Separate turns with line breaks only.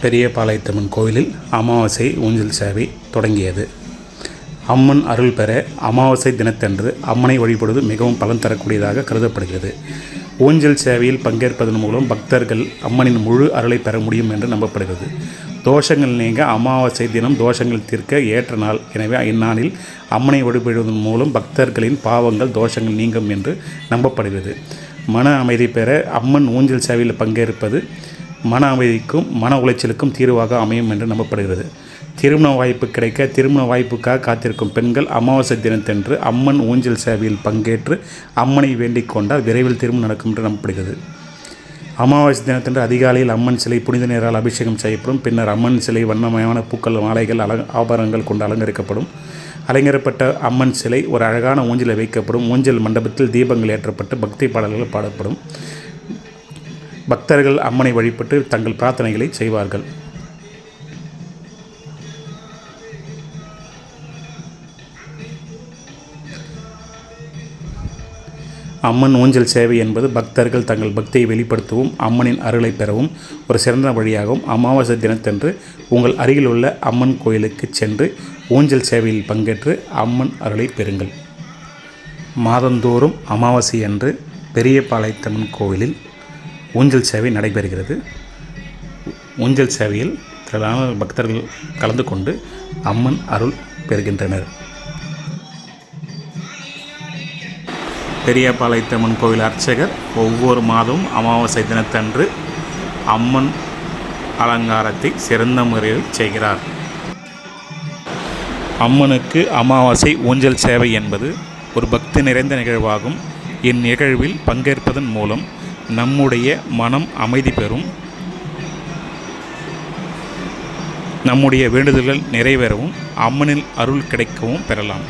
பெரியபாளையத்தம்மன் கோவிலில் அமாவாசை ஊஞ்சல் சேவை தொடங்கியது. அம்மன் அருள் பெற அமாவாசை தினத்தன்று அம்மனை வழிபடுவது மிகவும் பலன் தரக்கூடியதாக கருதப்படுகிறது. ஊஞ்சல் சேவையில் பங்கேற்பதன் மூலம் பக்தர்கள் அம்மனின் முழு அருளை பெற முடியும் என்று நம்பப்படுகிறது. தோஷங்கள் நீங்க அமாவாசை தினம் தோஷங்கள் தீர்க்க ஏற்ற நாள். எனவே இந்நாளில் அம்மனை வழிபடுவதன் மூலம் பக்தர்களின் பாவங்கள் தோஷங்கள் நீங்கும் என்று நம்பப்படுகிறது. மன அமைதி பெற அம்மன் ஊஞ்சல் சேவையில் பங்கேற்பது மன அமைதிக்கும் மன உளைச்சலுக்கும் தீர்வாக அமையும் என்று நம்பப்படுகிறது. திருமண வாய்ப்பு கிடைக்க திருமண வாய்ப்புக்காக காத்திருக்கும் பெண்கள் அமாவாசை தினத்தன்று அம்மன் ஊஞ்சல் சேவையில் பங்கேற்று அம்மனை வேண்டிக் கொண்டால் விரைவில் திருமணம் நடக்கும் என்று நம்பப்படுகிறது. அமாவாசை தினத்தன்று அதிகாலையில் அம்மன் சிலை புனித நீரால் அபிஷேகம் செய்யப்படும். பின்னர் அம்மன் சிலை வண்ணமயமான பூக்கள், மாலைகள், ஆபரணங்கள் கொண்டு அலங்கரிக்கப்படும். அலங்கரிக்கப்பட்ட அம்மன் சிலை ஒரு அழகான ஊஞ்சலில் வைக்கப்படும். ஊஞ்சல் மண்டபத்தில் தீபங்கள் ஏற்றப்பட்டு பக்தி பாடல்கள் பாடப்படும். பக்தர்கள் அம்மனை வழிபட்டு தங்கள் பிரார்த்தனைகளை செய்வார்கள். அம்மன் ஊஞ்சல் சேவை என்பது பக்தர்கள் தங்கள் பக்தியை வெளிப்படுத்தவும் அம்மனின் அருளை பெறவும் ஒரு சிறந்த வழியாகும். அமாவாசை தினத்தன்று உங்கள் அருகில் உள்ள அம்மன் கோயிலுக்கு சென்று ஊஞ்சல் சேவையில் பங்கேற்று அம்மன் அருளை பெறுங்கள். மாதந்தோறும் அமாவாசை அன்று பெரியபாளையத்தம்மன் கோவிலில் ஊஞ்சல் சேவை நடைபெறுகிறது. ஊஞ்சல் சேவையில் திரளான பக்தர்கள் கலந்து கொண்டு அம்மன் அருள் பெறுகின்றனர். பெரியபாளையத்தம்மன் கோவில் அர்ச்சகர் ஒவ்வொரு மாதமும் அமாவாசை தினத்தன்று அம்மன் அலங்காரத்தை சிறந்த முறையில் செய்கிறார். அம்மனுக்கு அமாவாசை ஊஞ்சல் சேவை என்பது ஒரு பக்தி நிறைந்த நிகழ்வாகும். இந்நிகழ்வில் பங்கேற்பதன் மூலம் நம்முடைய மனம் அமைதி பெறும், நம்முடைய வேண்டுதல்கள் நிறைவேறவும் அம்மனின் அருள் கிடைக்கவும் பெறலாம்.